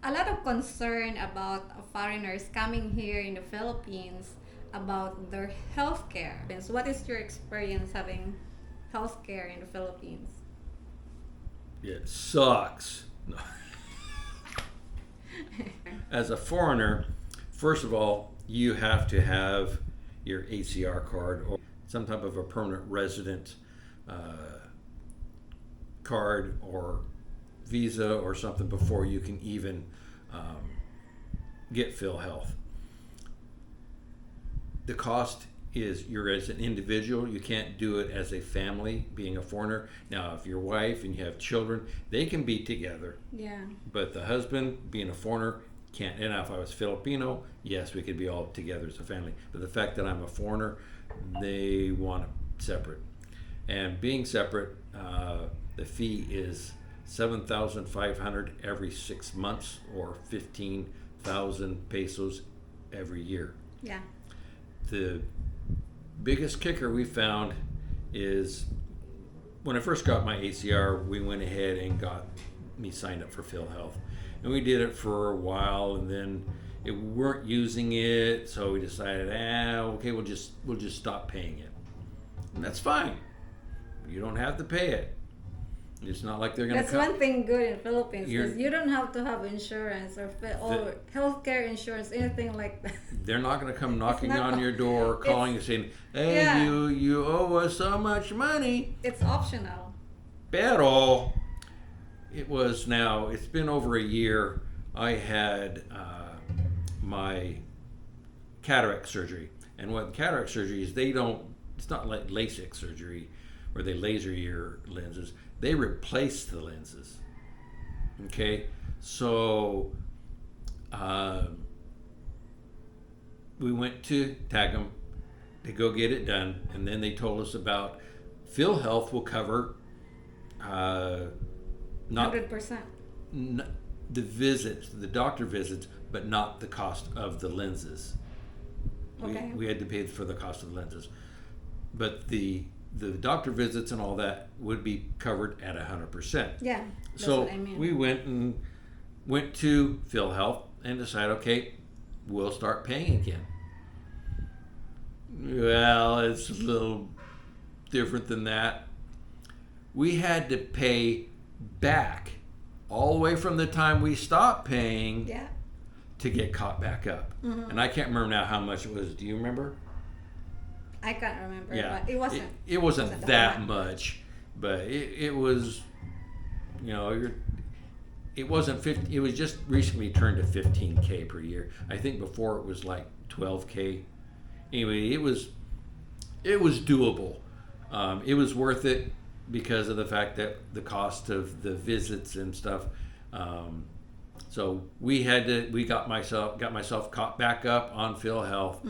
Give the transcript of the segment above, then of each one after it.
a lot of concern about foreigners coming here in the Philippines about their healthcare. What is your experience having healthcare in the Philippines? It sucks. As a foreigner, first of all, you have to have your ACR card or some type of a permanent resident card or visa or something before you can even um, get Philhealth. The cost is you're as an individual, you can't do it as a family being a foreigner. Now, if your wife and you have children, they can be together, Yeah. but the husband being a foreigner can't. And if I was Filipino, yes, we could be all together as a family. But the fact that I'm a foreigner, they want it separate. And being separate, the fee is 7,500 every 6 months or 15,000 pesos every year. Yeah. The biggest kicker we found is when I first got my ACR, we went ahead and got me signed up for Philhealth, and we did it for a while, and then we weren't using it, so we decided, okay, we'll just stop paying it, and that's fine. You don't have to pay it. It's not like they're going to That's one thing good in Philippines You're- is you don't have to have insurance or healthcare insurance, anything like that. They're not going to come knocking not- on your door, calling you saying, "Hey, Yeah. you owe us so much money." It's optional. Pero it's been over a year. I had my cataract surgery, and what cataract surgery is, it's not like LASIK surgery where they laser your lenses. They replace the lenses. Okay, so we went to Tagum to go get it done, and then they told us about Philhealth will cover not 100%. the visits, the doctor visits, but not the cost of the lenses. Okay. We had to pay for the cost of the lenses, but the doctor visits and all that would be covered at 100%. Yeah. That's So what I mean. we went to Philhealth and decided, okay, we'll start paying again. Well, it's a little different than that. We had to pay back all the way from the time we stopped paying Yeah. to get caught back up. Mhm. And I can't remember now how much it was. Do you remember? I can't remember, Yeah, but it wasn't. It wasn't Wasn't that that much, but it was. It wasn't 50. It was just recently turned to 15K per year. I think before it was like 12K. Anyway, it was doable. It was worth it because of the fact that the cost of the visits and stuff. So we got myself caught back up on Philhealth,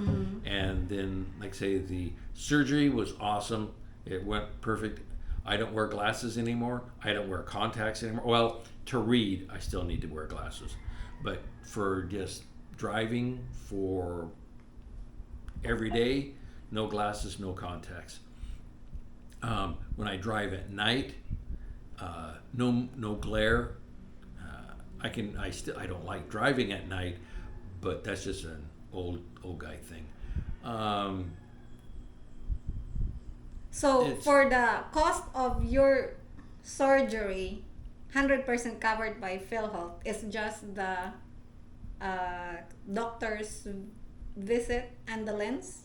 and then, like I say, the surgery was awesome. It went perfect. I don't wear glasses anymore. I don't wear contacts anymore. Well, to read, I still need to wear glasses, but for just driving for every day, no glasses, no contacts. When I drive at night, no glare. I don't like driving at night, but that's just an old guy thing. So It's- for the cost of your surgery, 100% covered by Philhealth, is just the doctor's visit and the lens?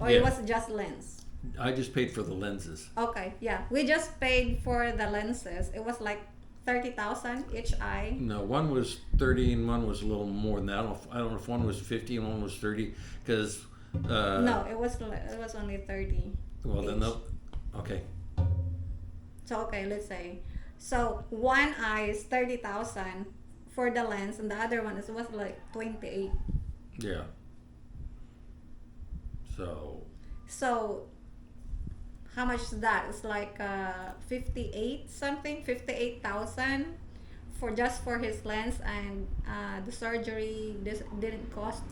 Or Yeah. it was just lens? I just paid for the lenses. Okay, yeah. We just paid for the lenses. It was like 30,000 each eye. No, one was 30 and one was a little more than that. I don't know if one was 50 and one was 30, because No, it was only 30. well then each. okay. So okay, let's say. So one eye is 30,000 for the lens, and the other one was like 28. Yeah. So So how much is that? It's like 58,000 for his lens, and the surgery didn't cost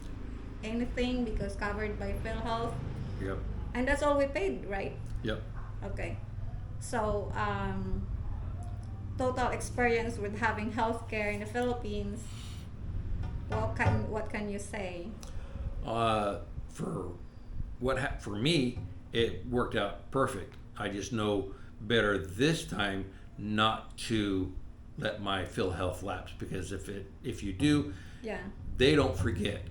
anything because covered by Philhealth, yep. and that's all we paid, right? Yep. Okay. So total experience with having healthcare in the Philippines, what can you say? For for me, it worked out perfect. I just know better this time not to let my Philhealth lapse, because if you do, Yeah. they don't forget.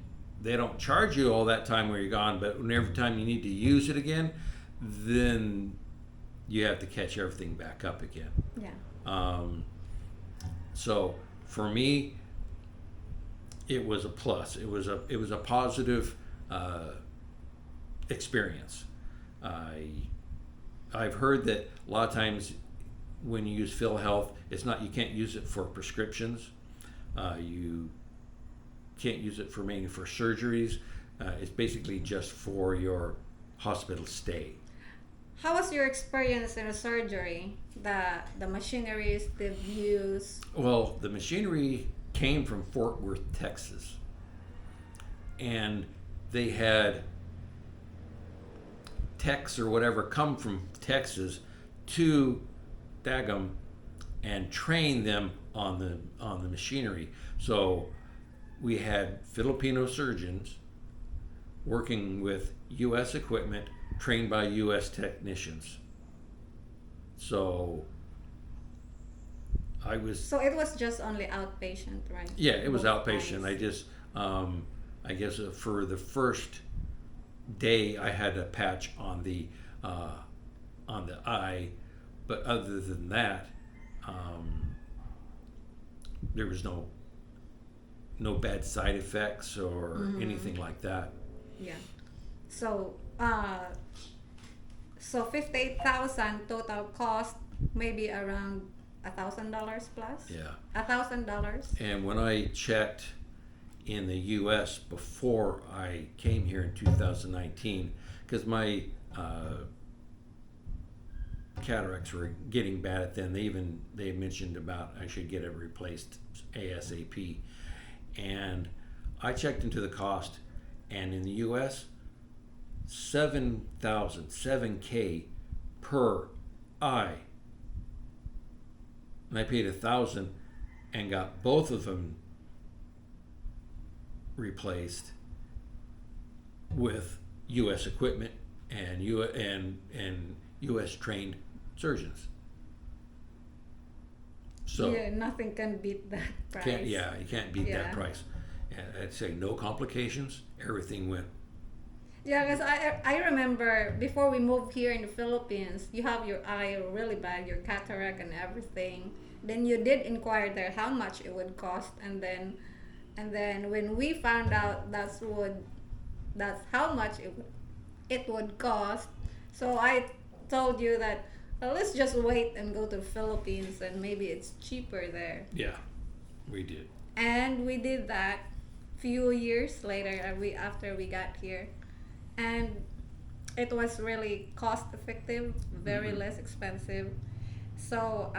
They don't charge you all that time where you're gone, but every time you need to use it again, then you have to catch everything back up again. Yeah. Um, so for me, it was a plus. It was a positive experience. I've heard that a lot of times when you use Philhealth, you can't use it for prescriptions. You can't use it for mainly for surgeries. It's basically just for your hospital stay. How was your experience in a surgery? The machineries they've used. Well, the machinery came from Fort Worth, Texas, and they had techs or whatever come from Texas to Dagum and train them on the machinery. So we had Filipino surgeons working with U.S. equipment trained by U.S. technicians. So So it was just only outpatient, right? yeah, it was Both outpatient. times. I guess for the first day I had a patch on the eye, but other than that, there was no bad side effects or anything like that. Yeah. So so 58,000 total cost, maybe around $1,000 plus. Yeah. $1,000. And when I checked in the U.S. before I came here in 2019, because my cataracts were getting bad at then. They mentioned about I should get it replaced ASAP, and I checked into the cost, and in the U.S. 7K per eye, and I paid 1,000 and got both of them replaced with U.S. equipment and U.S. trained surgeons. So Yeah, nothing can beat that price. you can't beat that Yeah. price. And I'd say no complications. Everything went. Yeah, because I remember before we moved here in the Philippines, you have your eye really bad, your cataract and everything. Then you did inquire there how much it would cost, and then when we found out that's how much it would cost. So I told you that, well, let's just wait and go to the Philippines, and maybe it's cheaper there. Yeah, we did. And we did that few years later, after we got here, and it was really cost effective, very less expensive. So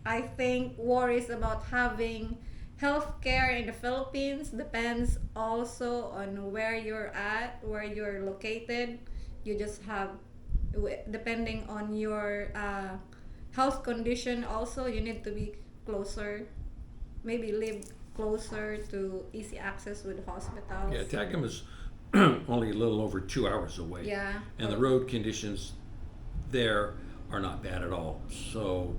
I think worries about having healthcare in the Philippines depends also on where you're at, where you're located. You just have, depending on your health condition, also you need to be closer, maybe live closer to easy access with hospitals. Yeah, Tacoma is only a little over 2 hours away. Yeah. And the road conditions there are not bad at all. So,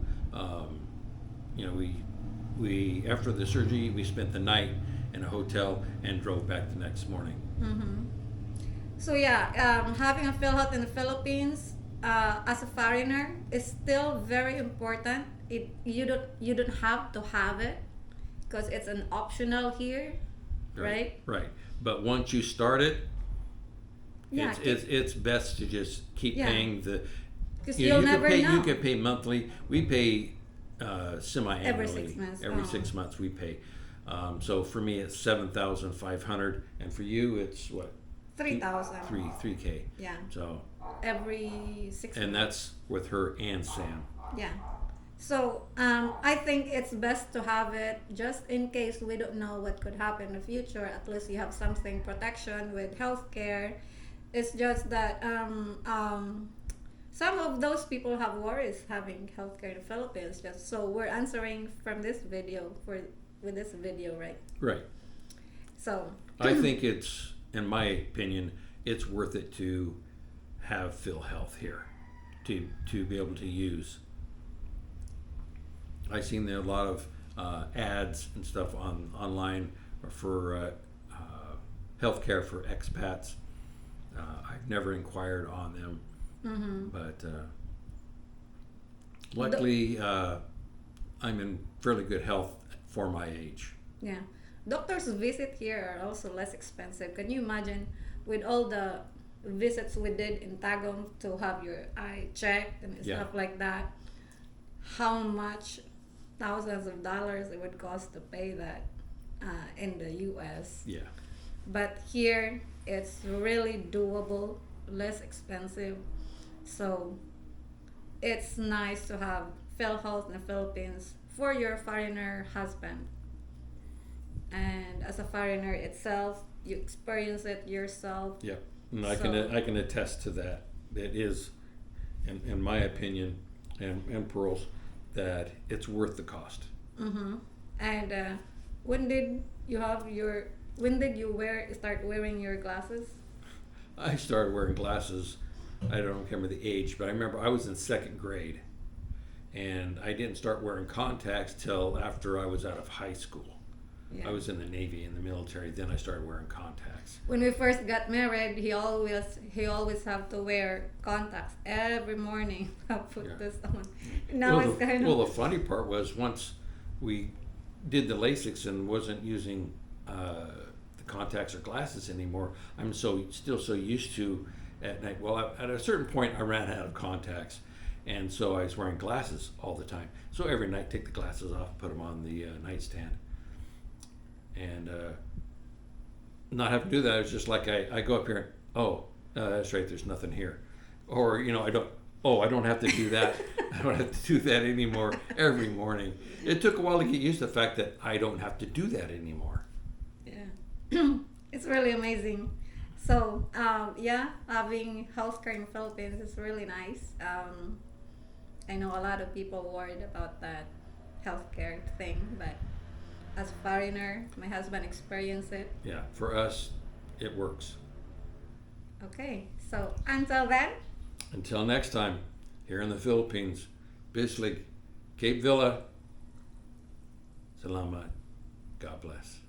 we after the surgery, we spent the night in a hotel and drove back the next morning. Mm-hmm. So yeah, having a Philhealth in the Philippines as a foreigner is still very important. You don't have to have it because it's an optional here, right? Right. But once you start it, Yeah, it's best to just keep Yeah. paying the. because You know, you'll you never can pay. know. You can pay monthly. We pay semi-annually. Every 6 months. Every Oh. 6 months we pay. So for me it's 7,500, and for you it's what? 3,000. 3K. Yeah, So every 6 and months. that's with her and Sam. Yeah. So I think it's best to have it just in case we don't know what could happen in the future. At least you have something protection with healthcare. It's just that some of those people have worries having healthcare in the Philippines. Just so we're answering from this video with this video, right? Right. So I think it's, in my opinion, it's worth it to have Philhealth here to be able to use. I've seen there a lot of ads and stuff online for healthcare for expats. I've never inquired on them, but luckily I'm in fairly good health for my age. yeah, doctors' visit here are also less expensive. Can you imagine with all the visits we did in Tagum to have your eye checked and Yeah. stuff like that? How much thousands of dollars it would cost to pay that in the U.S. Yeah. But here it's really doable, less expensive. So it's nice to have Philhealth in the Philippines for your foreigner husband. And as a foreigner itself, you experience it yourself. Yeah. And I So- can attest to that. It is, in my opinion, and Pearl's, that it's worth the cost. Mm-hmm. And when did you have your? When did you start wearing your glasses? I started wearing glasses. I don't remember the age, but I remember I was in second grade, and I didn't start wearing contacts till after I was out of high school. Yeah. I was in the Navy, in the military. Then I started wearing contacts. When we first got married, he always have to wear contacts every morning. I put Yeah. this on. Now well, it's kind well, of the funny part was once we did the LASIX and wasn't using the contacts or glasses anymore. I'm still so used to at night. Well, at a certain point, I ran out of contacts, and so I was wearing glasses all the time. So every night, take the glasses off, put them on the nightstand, and not have to do that. It's just like I go up here and that's right. There's nothing here, or I don't. Oh, I don't have to do that. I don't have to do that anymore every morning. It took a while to get used to the fact that I don't have to do that anymore. yeah. It's really amazing. So yeah, having healthcare in the Philippines is really nice. I know a lot of people worried about that healthcare thing, but as a foreigner, my husband experienced it. Yeah, for us, it works. Okay, so until then, Until next time, here in the Philippines, Bislig, Cape Villa, Salamat, God bless.